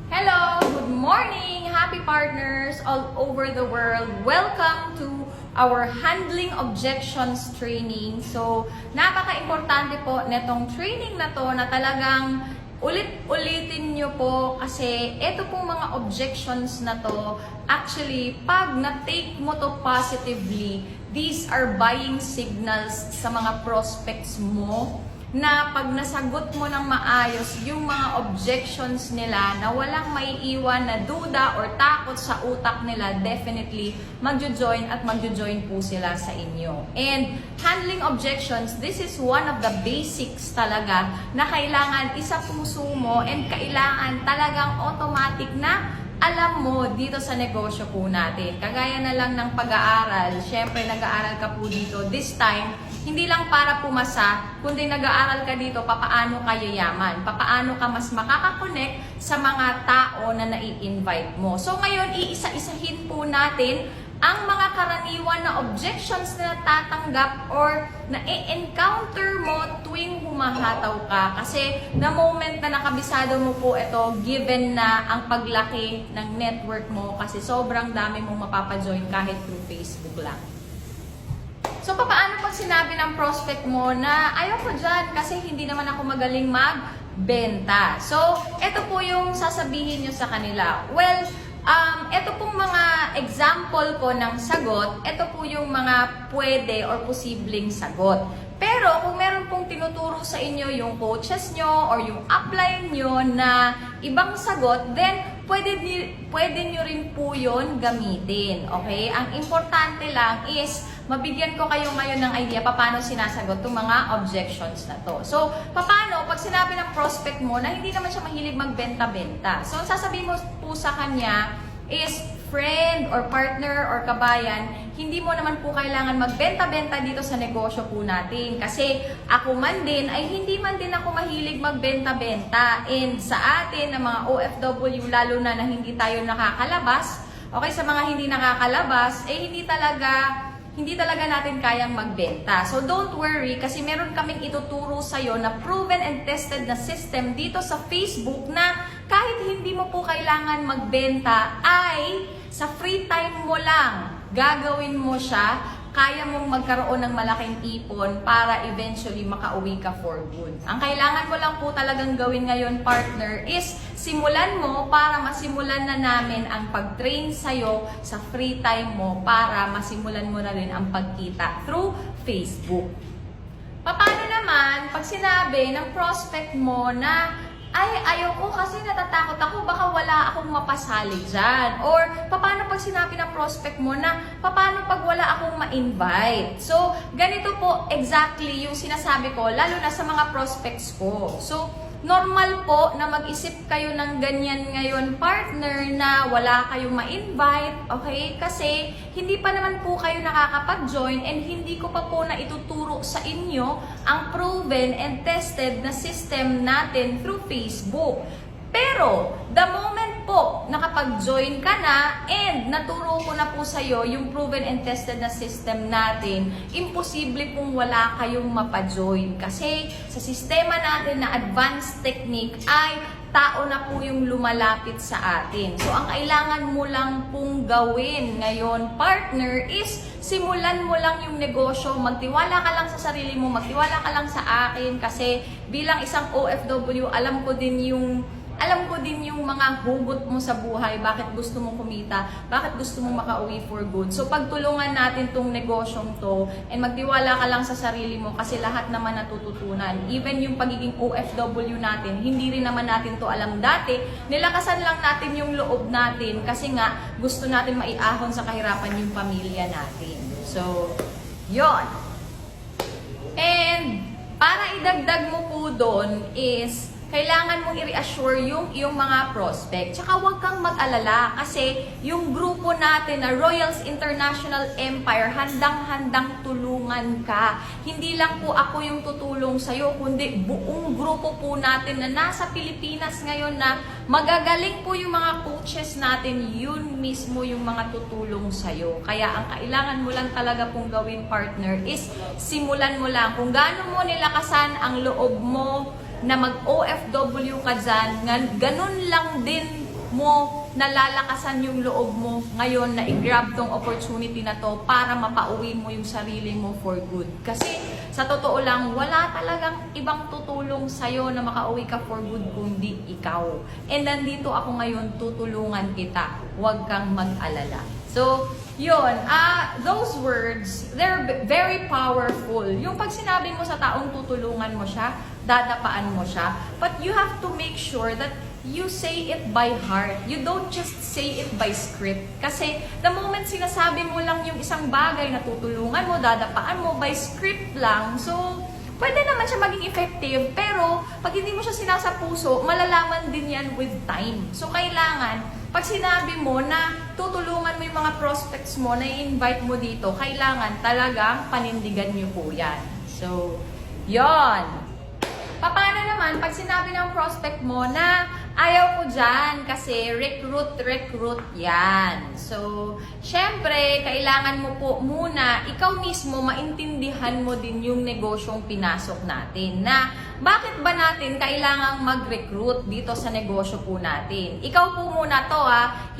Hello! Good morning! Happy partners all over the world! Welcome to our handling objections training. So, napaka-importante po netong training na to na talagang ulit-ulitin nyo po kasi ito pong mga objections na to, actually, pag na-take mo to positively, these are buying signals sa mga prospects mo na pag nasagot mo ng maayos yung mga objections nila na walang maiiwan na duda or takot sa utak nila, definitely magjo-join at magjo-join po sila sa inyo. And handling objections, this is one of the basics talaga na kailangan isa puso mo and kailangan talagang automatic na alam mo dito sa negosyo po natin. Kagaya na lang ng pag-aaral, syempre nag-aaral ka po dito this time, hindi lang para pumasa, kundi nag-aaral ka dito, papaano ka yayaman, papaano ka mas makakakonect sa mga tao na nai-invite mo. So ngayon, iisa-isahin po natin ang mga karaniwan na objections na natatanggap or na-encounter mo tuwing humahataw ka. Kasi the moment na nakabisado mo po ito, given na ang paglaki ng network mo kasi sobrang dami mong mapapajoin kahit through Facebook lang. So, paano pag sinabi ng prospect mo na ayaw ko dyan kasi hindi naman ako magaling magbenta? So, ito po yung sasabihin nyo sa kanila. Well, ito pong mga example ko ng sagot, ito po yung mga pwede or posibleng sagot. Pero kung meron pong tinuturo sa inyo yung coaches nyo or yung upline nyo na ibang sagot, then pwede nyo rin po yun gamitin. Okay? Ang importante lang is mabigyan ko kayo ngayon ng idea paano sinasagot itong mga objections na to. So, paano pag sinabi ng prospect mo na hindi naman siya mahilig magbenta-benta. So, ang sasabihin mo po sa kanya is, friend or partner or kabayan, hindi mo naman po kailangan magbenta-benta dito sa negosyo po natin. Kasi ako man din ay hindi man din ako mahilig magbenta-benta. And sa atin na mga OFW, lalo na hindi tayo nakakalabas, okay, sa mga hindi nakakalabas, hindi talaga natin kayang magbenta. So don't worry kasi meron kaming ituturo sa'yo na proven and tested na system dito sa Facebook na kahit hindi mo po kailangan magbenta ay sa free time mo lang gagawin mo siya, kaya mong magkaroon ng malaking ipon para eventually makauwi ka for good. Ang kailangan mo lang po talagang gawin ngayon, partner, is simulan mo para masimulan na namin ang pag-train sa'yo sa free time mo para masimulan mo na rin ang pagkita through Facebook. Paano naman pag sinabi ng prospect mo na ayaw ko kasi natatakot ako, baka wala akong mapasali dyan. Or, paano pag sinabi ng prospect mo na, paano pag wala akong ma-invite? So, ganito po exactly yung sinasabi ko, lalo na sa mga prospects ko. So, normal po na mag-isip kayo ng ganyan ngayon, partner, na wala kayong ma-invite, okay? Kasi hindi pa naman po kayo nakakapag-join and hindi ko pa po na ituturo sa inyo ang proven and tested na system natin through Facebook. Pero, the moment po nakapag-join ka na and naturo ko na po sa'yo yung proven and tested na system natin, imposible kung wala kayong mapajoin. Kasi sa sistema natin na advanced technique ay tao na po yung lumalapit sa atin. So, ang kailangan mo lang pong gawin ngayon, partner, is simulan mo lang yung negosyo. Magtiwala ka lang sa sarili mo, magtiwala ka lang sa akin kasi bilang isang OFW, alam ko din yung mga hugot mo sa buhay, bakit gusto mong kumita, bakit gusto mong makauwi for good. So, pagtulungan natin tong negosyong to, and magtiwala ka lang sa sarili mo kasi lahat naman natututunan. Even yung pagiging OFW natin, hindi rin naman natin to alam dati. Nilakasan lang natin yung loob natin kasi nga gusto natin maiahon sa kahirapan yung pamilya natin. So, yon. And, para idagdag mo po doon is, kailangan mong i-reassure yung iyong mga prospect. Tsaka huwag kang mag-alala kasi yung grupo natin na Royals International Empire, handang-handang tulungan ka. Hindi lang po ako yung tutulong sa'yo, kundi buong grupo po natin na nasa Pilipinas ngayon na magagaling po yung mga coaches natin, yun mismo yung mga tutulong sa'yo. Kaya ang kailangan mo lang talaga pong gawin, partner, is simulan mo lang. Kung gaano mo nilakasan ang loob mo na mag-OFW ka dyan, ganun lang din mo nalalakasan yung loob mo ngayon na i-grab tong opportunity na to para mapauwi mo yung sarili mo for good? Kasi sa totoo lang, wala talagang ibang tutulong sa'yo na makauwi ka for good kundi ikaw. And nandito ako ngayon, tutulungan kita. Huwag kang mag-alala. So, yun, those words, they're very powerful. Yung pag sinabi mo sa taong tutulungan mo siya, dadapaan mo siya, but you have to make sure that you say it by heart. You don't just say it by script. Kasi the moment sinasabi mo lang yung isang bagay na tutulungan mo, dadapaan mo by script lang, so pwede naman siya maging effective, pero pag hindi mo siya sinasa puso, malalaman din yan with time. So kailangan, pag sinabi mo na tutulungan mo yung mga prospects mo, na i-invite mo dito, kailangan talagang panindigan niyo po yan. So, yon. Paano naman pag sinabi ng prospect mo na ayaw ko dyan kasi recruit yan. So, syempre, kailangan mo po muna, ikaw mismo, maintindihan mo din yung negosyong pinasok natin. Na, bakit ba natin kailangang mag-recruit dito sa negosyo po natin? Ikaw po muna to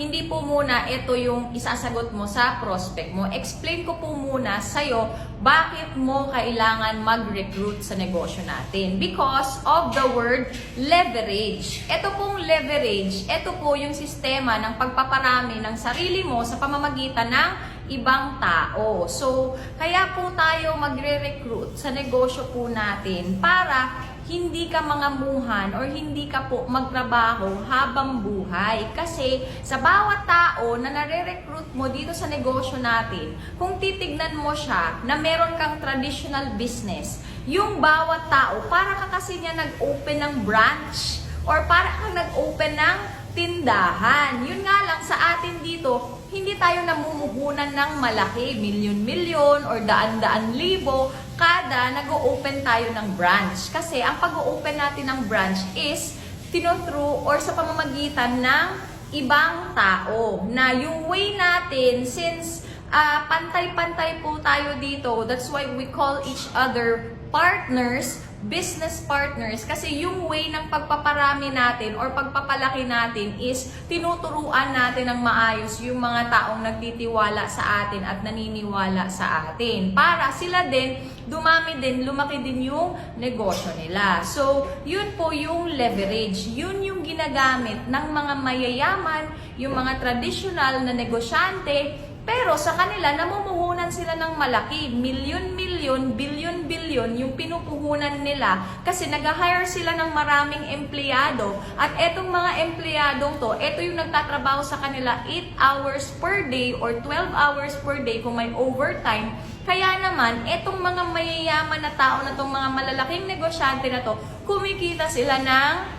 hindi po muna ito yung isasagot mo sa prospect mo. Explain ko po muna sa'yo bakit mo kailangan mag-recruit sa negosyo natin. Because of the word leverage. Ito pong leverage, ito po yung sistema ng pagpaparami ng sarili mo sa pamamagitan ng ibang tao. So, kaya po tayo magre-recruit sa negosyo po natin para hindi ka mangamuhan or hindi ka po magtrabaho habang buhay. Kasi sa bawat tao na nare-recruit mo dito sa negosyo natin, kung titignan mo siya na meron kang traditional business, yung bawat tao, para ka kasi niya nag-open ng branch or para kang nag-open ng tindahan. Yun nga lang, sa atin dito, hindi tayo namumuhunan ng malaki, milyon-milyon or daan-daan libo kada nag-o-open tayo ng branch. Kasi ang pag-o-open natin ng branch is tinutru or sa pamamagitan ng ibang tao. Na yung way natin, since pantay-pantay po tayo dito, that's why we call each other partners, business partners, kasi yung way ng pagpaparami natin or pagpapalaki natin is tinuturuan natin ng maayos yung mga taong nagtitiwala sa atin at naniniwala sa atin para sila din, dumami din, lumaki din yung negosyo nila. So, yun po yung leverage. Yun yung ginagamit ng mga mayayaman, yung mga traditional na negosyante. Pero sa kanila, namumuhunan sila ng malaki, milyon-milyon, bilyon-bilyon yung pinupuhunan nila kasi nag-hire sila ng maraming empleyado. At etong mga empleyadong to, eto yung nagtatrabaho sa kanila 8 hours per day or 12 hours per day kung may overtime. Kaya naman, etong mga mayayaman na tao na tong mga malalaking negosyante na to, kumikita sila ng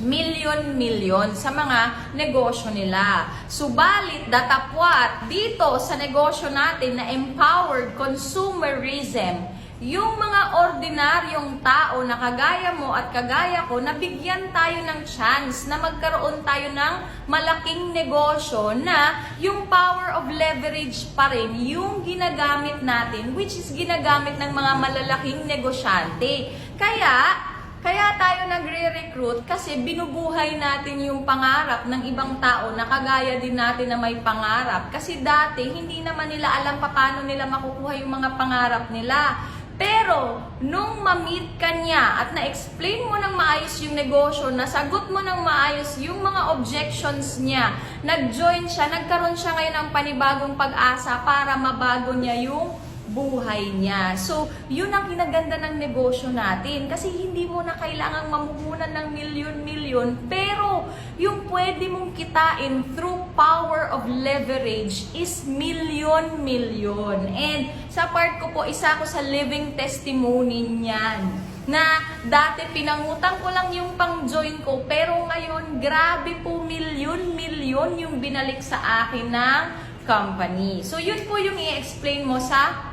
milyon-milyon sa mga negosyo nila. Subalit, datapwat dito sa negosyo natin na empowered consumerism, yung mga ordinaryong tao na kagaya mo at kagaya ko, nabigyan tayo ng chance na magkaroon tayo ng malaking negosyo na yung power of leverage pa rin yung ginagamit natin, which is ginagamit ng mga malalaking negosyante. Kaya tayo nagre-recruit kasi binubuhay natin yung pangarap ng ibang tao na kagaya din natin na may pangarap. Kasi dati, hindi naman nila alam paano nila makukuha yung mga pangarap nila. Pero, nung ma-meet ka niya at na-explain mo ng maayos yung negosyo, nasagot mo ng maayos yung mga objections niya, nag-join siya, nagkaroon siya ngayon ng panibagong pag-asa para mabago niya yung buhay niya. So, yun ang kinaganda ng negosyo natin. Kasi hindi mo na kailangang mamuhunan ng milyon-milyon. Pero, yung pwede mong kitain through power of leverage is milyon-milyon. And sa part ko po, isa ko sa living testimony niyan. Na dati pinangutang ko lang yung pang-join ko. Pero ngayon, grabe po, milyon-milyon yung binalik sa akin ng company. So, yun po yung i-explain mo sa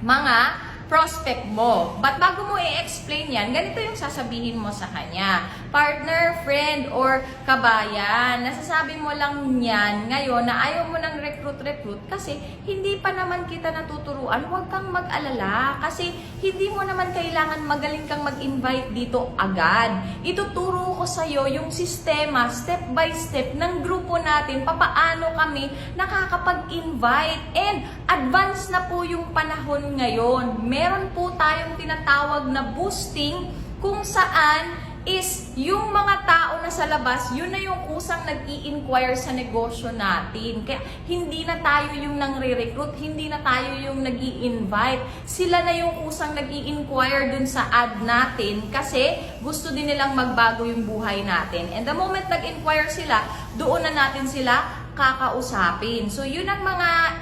mga prospect mo. But bago mo i-explain yan, ganito yung sasabihin mo sa kanya. partner, friend, or kabayan. Nasasabi mo lang yan ngayon na ayaw mo ng recruit kasi hindi pa naman kita natuturuan. Huwag kang mag-alala kasi hindi mo naman kailangan magaling kang mag-invite dito agad. Ituturo ko sa'yo yung sistema, step by step ng grupo natin, papaano kami nakakapag-invite. And advance na po yung panahon ngayon. Meron po tayong tinatawag na boosting kung saan is yung mga tao na sa labas, yun na yung kusang nag-i-inquire sa negosyo natin. Kaya hindi na tayo yung nang-re-recruit, hindi na tayo yung nag-i-invite. Sila na yung kusang nag-i-inquire dun sa ad natin kasi gusto din nilang magbago yung buhay natin. And the moment nag-inquire sila, doon na natin sila kakausapin. So yun ang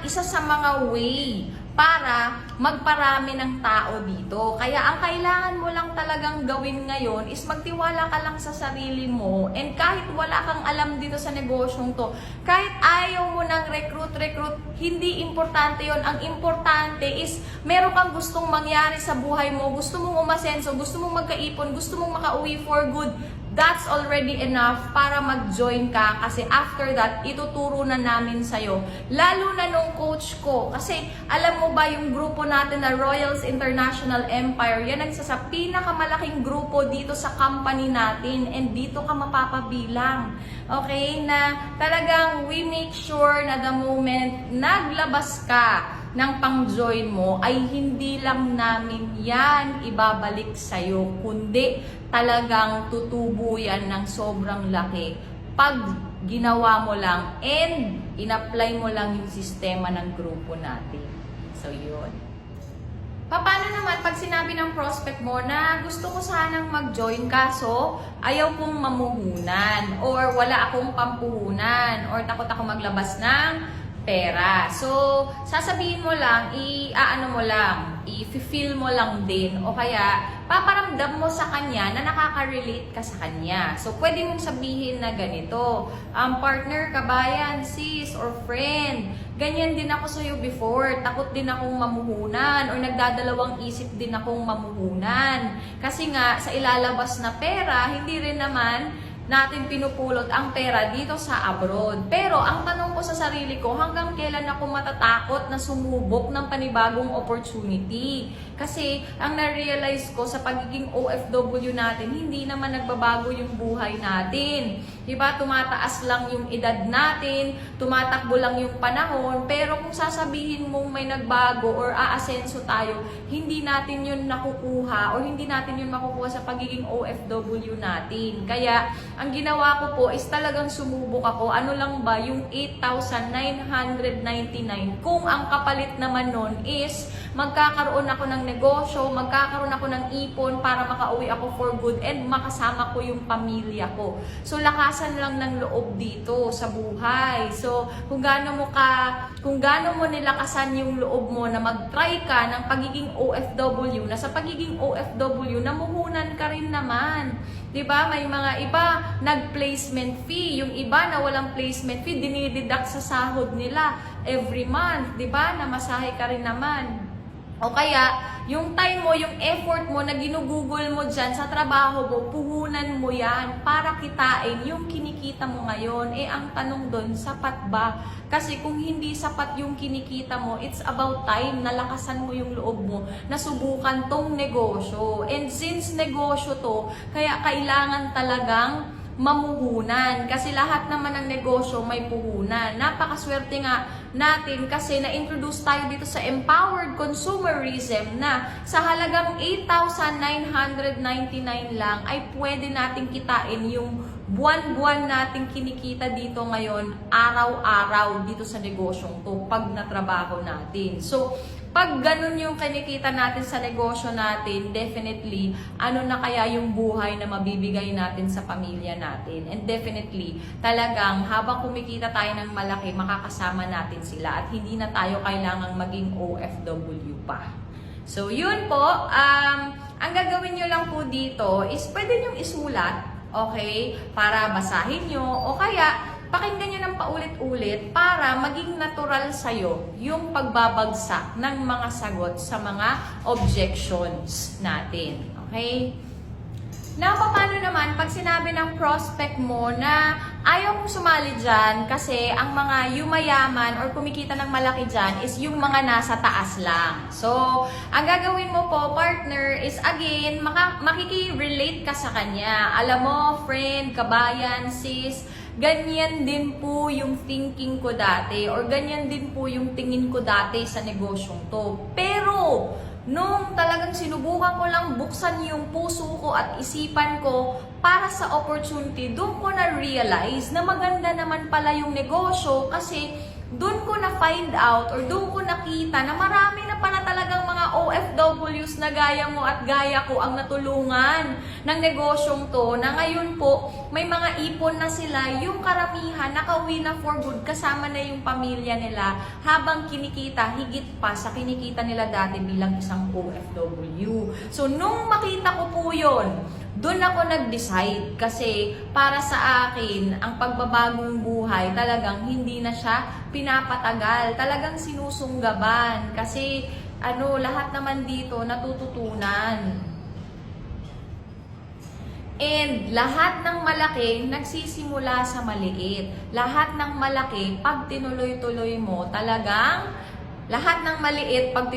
isa sa mga way para magparami ng tao dito. Kaya ang kailangan mo lang talagang gawin ngayon is magtiwala ka lang sa sarili mo, and kahit wala kang alam dito sa negosyong to, kahit ayaw mo ng recruit, hindi importante yon. Ang importante is meron kang gustong mangyari sa buhay mo, gusto mong umasenso, gusto mong magkaipon, gusto mong makauwi for good. That's already enough para mag-join ka kasi after that, ituturo na namin sa'yo. Lalo na nung coach ko. Kasi alam mo ba yung grupo natin na Royals International Empire, yan ang isa sa pinakamalaking grupo dito sa company natin, and dito ka mapapabilang. Okay? Na talagang we make sure na the moment naglabas ka ng pang-join mo ay hindi lang namin yan ibabalik sa'yo, kundi talagang tutubo yan ng sobrang laki pag ginawa mo lang and in-apply mo lang yung sistema ng grupo natin. So, yun. Paano naman pag sinabi ng prospect mo na gusto ko sanang mag-join kaso ayaw kong mamuhunan or wala akong pampuhunan or takot ako maglabas ng pera. So, sasabihin mo lang, i-feel mo lang din o kaya paparamdam mo sa kanya na nakaka-relate ka sa kanya. So, pwede mong sabihin na ganito, partner, kabayan, sis, or friend, ganyan din ako sa'yo before. Takot din akong mamuhunan or nagdadalawang isip din akong mamuhunan. Kasi nga, sa ilalabas na pera, hindi rin naman natin pinupulot ang pera dito sa abroad. Pero ang tanong ko sa sarili ko, hanggang kailan ako matatakot na sumubok ng panibagong opportunity? Kasi ang na-realize ko sa pagiging OFW natin, hindi naman nagbabago yung buhay natin. Diba? Tumataas lang yung edad natin, tumatakbo lang yung panahon, pero kung sasabihin mong may nagbago or aasenso tayo, hindi natin yun nakukuha or hindi natin yun makukuha sa pagiging OFW natin. Kaya ang ginawa ko po is talagang sumubok ako. Ano lang ba yung 8,999 kung ang kapalit naman nun is magkakaroon ako ng negosyo, magkakaroon ako ng ipon para makauwi ako for good and makasama ko yung pamilya ko. So lakasan lang ng loob dito sa buhay. So kung gaano mo nilakasan yung loob mo na mag-try ka ng pagiging OFW, na sa pagiging OFW namuhunan ka rin naman. 'Di ba? May mga iba nag-placement fee, yung iba na walang placement fee, dinideduct sa sahod nila every month, 'di ba? Namasahe ka rin naman. O kaya, yung time mo, yung effort mo na ginugugol mo dyan sa trabaho mo, puhunan mo yan para kitain yung kinikita mo ngayon. Eh, ang tanong doon, sapat ba? Kasi kung hindi sapat yung kinikita mo, it's about time na lakasan mo yung loob mo na subukan tong negosyo. And since negosyo to, kaya kailangan talagang mamuhunan. Kasi lahat naman ng negosyo may puhunan. Napakaswerte nga natin kasi na-introduce tayo dito sa empowered consumerism na sa halagang 8,999 lang ay pwede nating kitain yung buwan-buwan nating kinikita dito ngayon, araw-araw dito sa negosyong to pag natrabaho natin. So, pag ganun yung kinikita natin sa negosyo natin, definitely, ano na kaya yung buhay na mabibigay natin sa pamilya natin. And definitely, talagang habang kumikita tayo ng malaki, makakasama natin sila at hindi na tayo kailangang maging OFW pa. So, yun po. Ang gagawin nyo lang po dito is pwede nyo isulat, okay, para basahin nyo, o kaya pakinggan nyo ng paulit-ulit para maging natural sa'yo yung pagbabagsak ng mga sagot sa mga objections natin. Okay? Now, paano naman pag sinabi ng prospect mo na ayaw mong sumali dyan kasi ang mga yumayaman or kumikita ng malaki dyan is yung mga nasa taas lang. So, ang gagawin mo po, partner, is again, makiki-relate ka sa kanya. Alam mo, friend, kabayan, sis, ganyan din po yung thinking ko dati or ganyan din po yung tingin ko dati sa negosyong to. Pero, nung talagang sinubukan ko lang buksan yung puso ko at isipan ko para sa opportunity, doon ko na-realize na maganda naman pala yung negosyo kasi doon ko na-find out or doon ko nakita na marami na pala talagang mga OFWs na gaya mo at gaya ko ang natulungan ng negosyong to na ngayon po may mga ipon na sila, yung karamihan nakauwi na for good kasama na yung pamilya nila habang kinikita higit pa sa kinikita nila dati bilang isang OFW. So nung makita ko po yun, doon ako nag-decide kasi para sa akin, ang pagbabagong buhay talagang hindi na siya pinapatagal. Talagang sinusunggaban kasi lahat naman dito natututunan. And lahat ng malaki nagsisimula sa maliit. Lahat ng malaki, pag tinuloy-tuloy mo, talagang lahat ng maliit, pag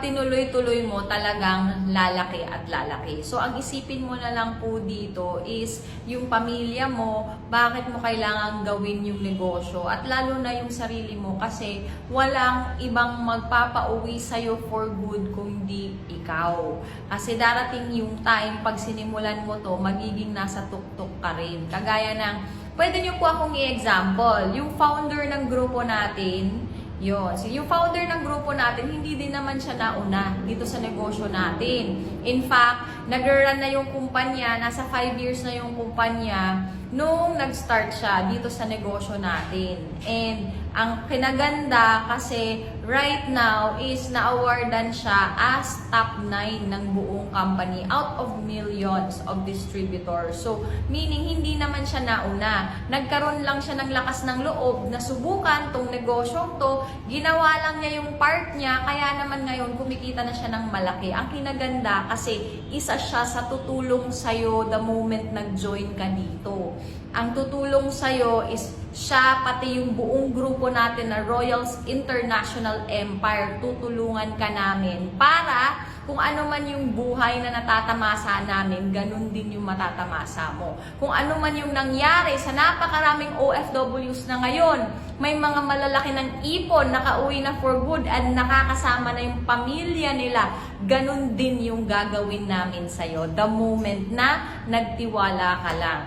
tinuloy-tuloy mo, talagang lalaki at lalaki. So, ang isipin mo na lang po dito is yung pamilya mo, bakit mo kailangan gawin yung negosyo. At lalo na yung sarili mo kasi walang ibang magpapauwi sa'yo for good kundi ikaw. Kasi darating yung time, pag sinimulan mo to, magiging nasa tuktok ka rin. Kagaya ng, pwede nyo po akong i-example, yung founder ng grupo natin, yun. So, yung founder ng grupo natin, hindi din naman siya nauna dito sa negosyo natin. In fact, nag-run na yung kumpanya, nasa 5 years na yung kumpanya nung nag-start siya dito sa negosyo natin. And ang kinaganda kasi right now is na-awardan siya as top 9 ng buong company out of millions of distributors. So, meaning hindi naman siya nauna. Nagkaroon lang siya ng lakas ng loob na subukan tong negosyong to. Ginawa lang niya yung part niya, kaya naman ngayon kumikita na siya ng malaki. Ang kinaganda kasi isa siya sa tutulong sa'yo the moment nag-join ka dito. Ang tutulong sa'yo is siya, pati yung buong grupo natin na Royals International Empire, tutulungan ka namin para kung ano man yung buhay na natatamasa namin, ganun din yung matatamasa mo. Kung ano man yung nangyari sa napakaraming OFWs na ngayon, may mga malalaki ng ipon, nakauwi na for good at nakakasama na yung pamilya nila, ganun din yung gagawin namin sa'yo the moment na nagtiwala ka lang.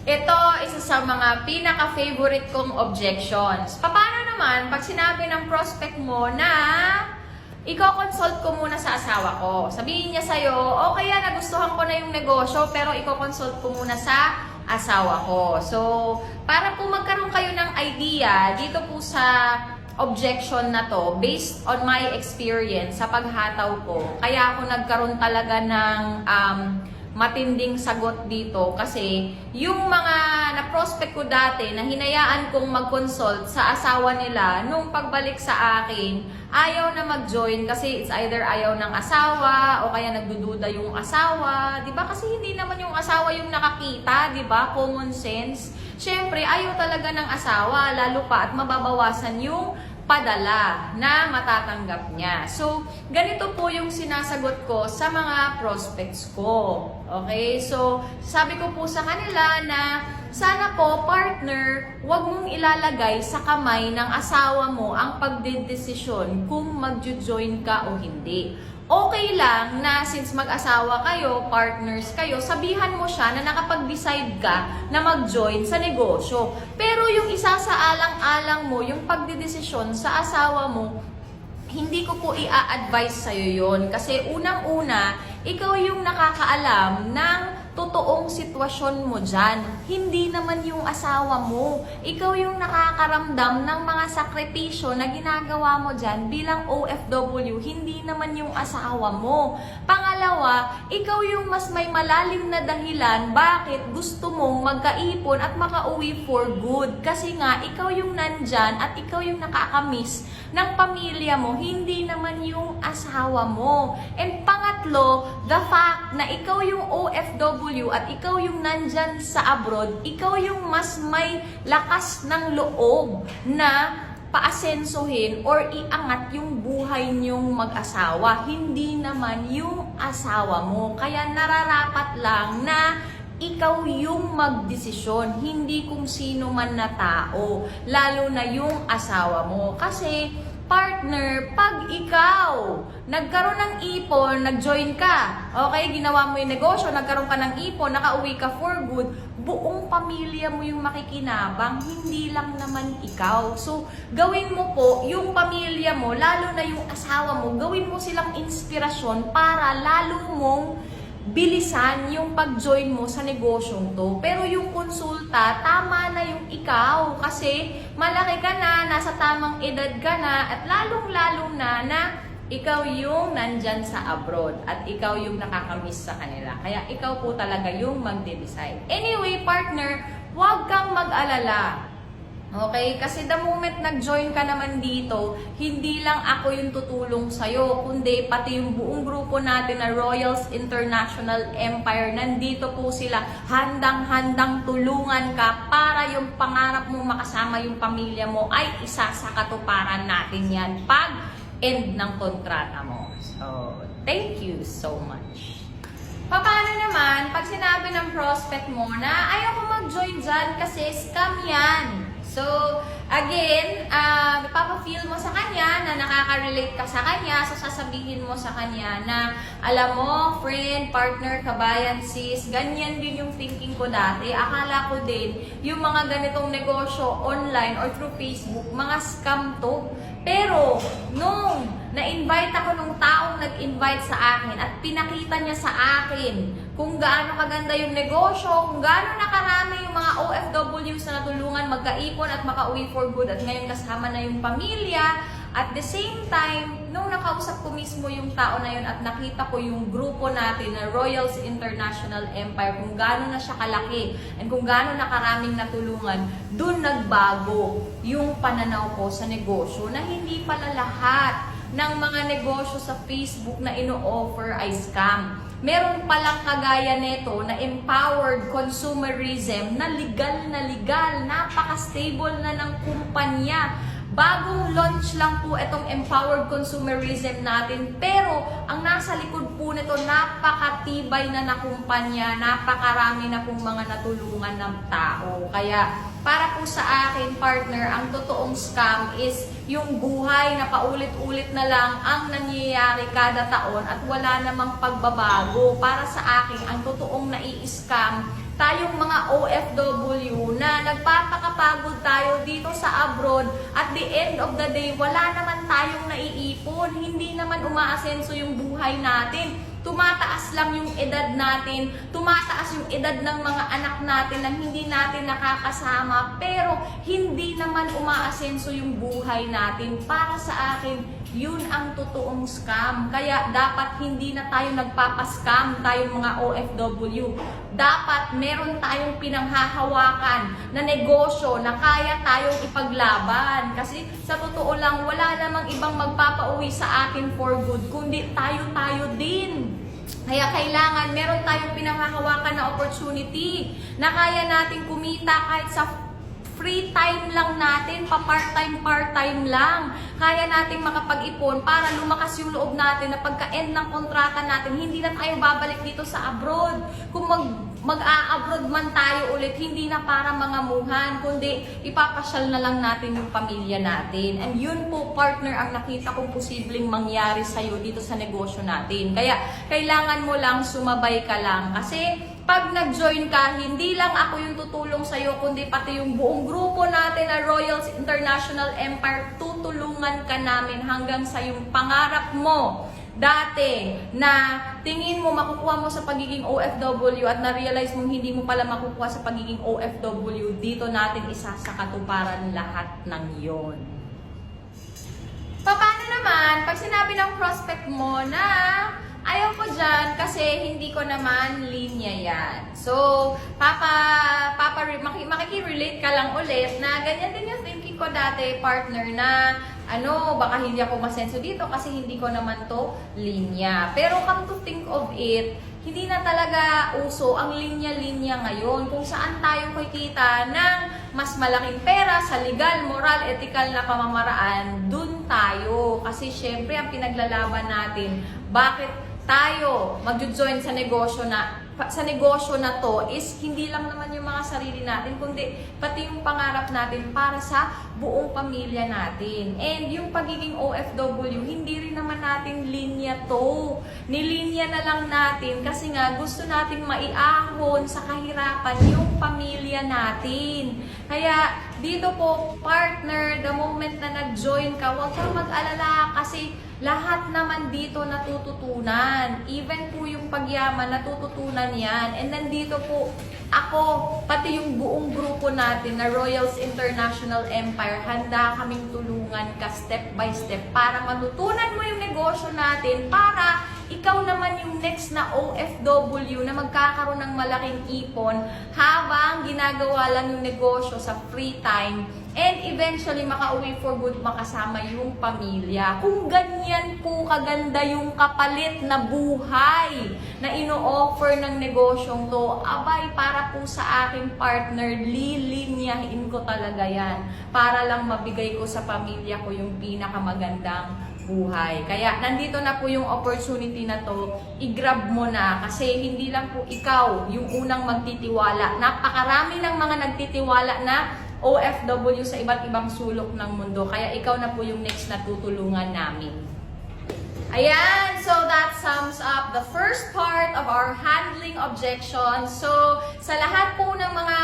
Ito, isa sa mga pinaka-favorite kong objections. Paano naman pag sinabi ng prospect mo na i-consult ko muna sa asawa ko? Sabihin niya sa'yo, okay yan, nagustuhan ko na yung negosyo, pero i-consult ko muna sa asawa ko. So, para po magkaroon kayo ng idea, dito po sa objection na to, based on my experience sa paghataw ko, kaya ako nagkaroon talaga ng matinding sagot dito kasi yung mga na-prospect ko dati na hinayaan kong mag-consult sa asawa nila nung pagbalik sa akin, ayaw na mag-join kasi it's either ayaw ng asawa o kaya nagdududa yung asawa, 'di ba? Kasi hindi naman yung asawa yung nakakita, 'di ba? Common sense. Syempre, ayaw talaga ng asawa lalo pa at mababawasan yung padala na matatanggap niya. So, ganito po yung sinasagot ko sa mga prospects ko. Okay? So, sabi ko po sa kanila na sana po, partner, huwag mong ilalagay sa kamay ng asawa mo ang pagdedesisyon kung mag-join ka o hindi. Okay lang na since mag-asawa kayo, partners kayo, sabihan mo siya na nakapag-decide ka na mag-join sa negosyo. Pero yung isa sa alang-alang mo, yung pagdedesisyon sa asawa mo, hindi ko po i-advise sa'yo yun. Kasi unang-una, ikaw yung nakakaalam ng totoong sitwasyon mo dyan. Hindi naman yung asawa mo. Ikaw yung nakakaramdam ng mga sakripisyo na ginagawa mo dyan bilang OFW, hindi naman yung asawa mo. Pangalawa, ikaw yung mas may malalim na dahilan bakit gusto mong magkaipon at makauwi for good. Kasi nga, ikaw yung nandyan at ikaw yung nakakamiss ng pamilya mo, hindi naman yung asawa mo. And pangatlo, the fact na ikaw yung OFW at ikaw yung nandyan sa abroad, ikaw yung mas may lakas ng loob na paasensuhin or iangat yung buhay niyong mag-asawa, hindi naman yung asawa mo. Kaya nararapat lang na ikaw yung magdesisyon, hindi kung sino man na tao, lalo na yung asawa mo. Kasi, partner, pag ikaw nagkaroon ng ipon, nag-join ka, okay, ginawa mo yung negosyo, nagkaroon ka ng ipon, nakauwi ka for good, buong pamilya mo yung makikinabang, hindi lang naman ikaw. So, gawin mo po yung pamilya mo, lalo na yung asawa mo, gawin mo silang inspirasyon para lalo mong bilisan yung pag-join mo sa negosyong to. Pero yung konsulta, tama na yung ikaw kasi malaki ka na, nasa tamang edad ka na, at lalong-lalo na ikaw yung nandyan sa abroad at ikaw yung nakakamiss sa kanila. Kaya ikaw po talaga yung magde-decide. Anyway, partner, huwag kang mag-alala. Okay? Kasi the moment nag-join ka naman dito, hindi lang ako yung tutulong sa'yo, kundi pati yung buong grupo natin na Royals International Empire. Nandito po sila, handang-handang tulungan ka para yung pangarap mo makasama yung pamilya mo ay isa sa katuparan natin yan pag end ng kontrata mo. So, thank you so much. Paano naman pag sinabi ng prospect mo na ayaw ko mag-join dyan kasi scam yan? So, again, ipapafeel mo sa kanya na nakaka-relate ka sa kanya. So, sasabihin mo sa kanya na, alam mo, friend, partner, kabayan, sis, ganyan din yung thinking ko dati. Akala ko din, yung mga ganitong negosyo online or through Facebook, mga scam to. Pero, nung na-invite ako nung taong nag-invite sa akin at pinakita niya sa akin kung gaano kaganda yung negosyo, kung gaano nakarami yung mga OFWs na natulungan magkaipon at makauwi for good at ngayon kasama na yung pamilya. At the same time, nung nakausap ko mismo yung tao na yun at nakita ko yung grupo natin na Royals International Empire, kung gaano na siya kalaki and kung gaano nakaraming natulungan, dun nagbago yung pananaw ko sa negosyo na hindi pala lahat ng mga negosyo sa Facebook na ino-offer ay scam. Meron palang kagaya nito na empowered consumerism na legal, napaka-stable na ng kumpanya. Bagong launch lang po itong empowered consumerism natin, pero ang nasa likod po nito napakatibay na kumpanya, napakarami na pong mga natulungan ng tao. Kaya para po sa akin, partner, ang totoong scam is yung buhay na paulit-ulit na lang ang nangyayari kada taon at wala namang pagbabago. Para sa akin, ang totoong nai-scam, tayong mga OFW na nagpapakapagod tayo dito sa abroad, at the end of the day, wala naman tayong naiipon, hindi naman umaasenso yung buhay natin. Tumataas lang yung edad natin, tumataas yung edad ng mga anak natin na hindi natin nakakasama, pero hindi naman umaasenso yung buhay natin. Para sa akin, yun ang totoong scam. Kaya dapat hindi na tayo nagpapascam, tayong mga OFW. Dapat meron tayong pinanghahawakan na negosyo na kaya tayong ipaglaban. Kasi sa totoo lang, wala namang ibang magpapauwi sa akin for good, kundi tayo-tayo din. Kaya kailangan meron tayong pinanghahawakan na opportunity na kaya natin kumita kahit sa free time lang natin, pa-part-time lang. Kaya nating makapag-ipon para lumakas yung loob natin na pagka-end ng kontrata natin, hindi na tayo babalik dito sa abroad. Kung mag-a-abroad man tayo ulit, hindi na para mangamuhan, kundi ipapasyal na lang natin yung pamilya natin. And yun po, partner, ang nakita kong posibleng mangyari sa'yo dito sa negosyo natin. Kaya kailangan mo lang sumabay ka lang. Kasi pag nag-join ka, hindi lang ako yung tutulong sa'yo, kundi pati yung buong grupo natin na Royals International Empire, tutulungan ka namin hanggang sa yung pangarap mo dati na tingin mo makukuha mo sa pagiging OFW at na-realize mo hindi mo pala makukuha sa pagiging OFW, dito natin isa sa katuparan lahat ng yon. Paano naman pag sinabi ng prospect mo na ayaw ko dyan kasi hindi ko naman linya yan. So, makikirelate ka lang ulit na ganyan din yung thinking ko dati, partner, na baka hindi ako masenso dito kasi hindi ko naman to linya. Pero come to think of it, hindi na talaga uso ang linya-linya ngayon kung saan tayo kikita ng mas malaking pera sa legal, moral, ethical na pamamaraan, dun tayo. Kasi syempre ang pinaglalaban natin, bakit tayo magjo-join sa negosyo na to is hindi lang naman yung mga sarili natin, kundi pati yung pangarap natin para sa buong pamilya natin. And yung pagiging OFW, hindi rin naman natin linya to. Nilinya na lang natin kasi nga gusto nating maiahon sa kahirapan yung pamilya natin. Kaya dito po, partner, the moment na nag-join ka, huwag kang mag-alala kasi lahat naman dito natututunan. Even po yung pagyaman, natututunan yan. And then dito po, ako, pati yung buong grupo natin na Royals International Empire, handa kaming tulungan ka step by step para matutunan mo yung negosyo natin para ikaw naman yung next na OFW na magkakaroon ng malaking ipon habang ginagawa lang yung negosyo sa free time and eventually makauwi for good, makasama yung pamilya. Kung ganyan po kaganda yung kapalit na buhay na ino-offer ng negosyong to, abay, para po sa aking partner, lilinyahin ko talaga yan para lang mabigay ko sa pamilya ko yung pinakamagandang buhay. Kaya nandito na po yung opportunity na to, i-grab mo na kasi hindi lang po ikaw yung unang magtitiwala. Napakarami ng mga nagtitiwala na OFW sa iba't ibang sulok ng mundo. Kaya ikaw na po yung next na tutulungan namin. Ayan, so that sums up the first part of our handling objections. So, sa lahat po ng mga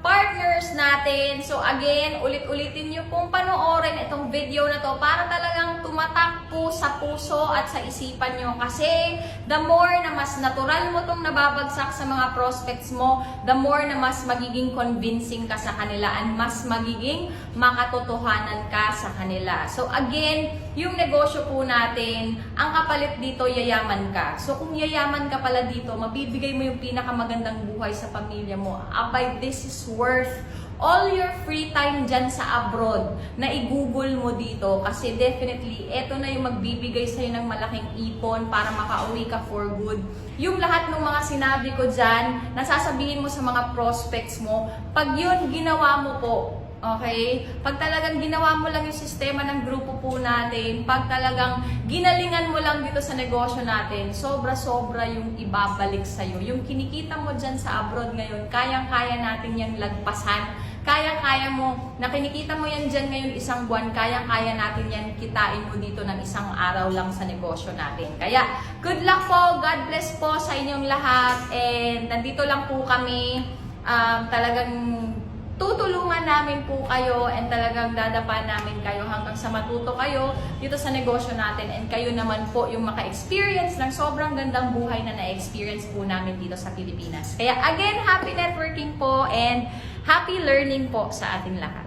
partners natin, so again, ulit-ulitin nyo pong panoorin itong video na to para talagang tumatak po sa puso at sa isipan nyo. Kasi the more na mas natural mo itong nababagsak sa mga prospects mo, the more na mas magiging convincing ka sa kanila and mas magiging makatotohanan ka sa kanila. So again, yung negosyo po natin, ang kapalit dito, yayaman ka. So kung yayaman ka pala dito, mabibigay mo yung pinakamagandang buhay sa pamilya mo. Abay, this is worth all your free time dyan sa abroad na i-google mo dito kasi definitely, eto na yung magbibigay sa'yo ng malaking ipon para makauwi ka for good. Yung lahat ng mga sinabi ko dyan, nasasabihin mo sa mga prospects mo, pag yun ginawa mo po, okay? Pag talagang ginawa mo lang yung sistema ng grupo po natin, pag talagang ginalingan mo lang dito sa negosyo natin, sobra-sobra yung ibabalik sa'yo. Yung kinikita mo dyan sa abroad ngayon, kayang-kaya natin yung lagpasan. Kaya-kaya mo, na kinikita mo yan dyan ngayon isang buwan, kayang-kaya natin yan kitain mo dito ng isang araw lang sa negosyo natin. Kaya, good luck po, God bless po sa inyong lahat, and nandito lang po kami, talagang tutulungan namin po kayo and talagang dadapan namin kayo hanggang sa matuto kayo dito sa negosyo natin and kayo naman po yung maka-experience ng sobrang gandang buhay na na-experience po namin dito sa Pilipinas. Kaya again, happy networking po and happy learning po sa ating lahat.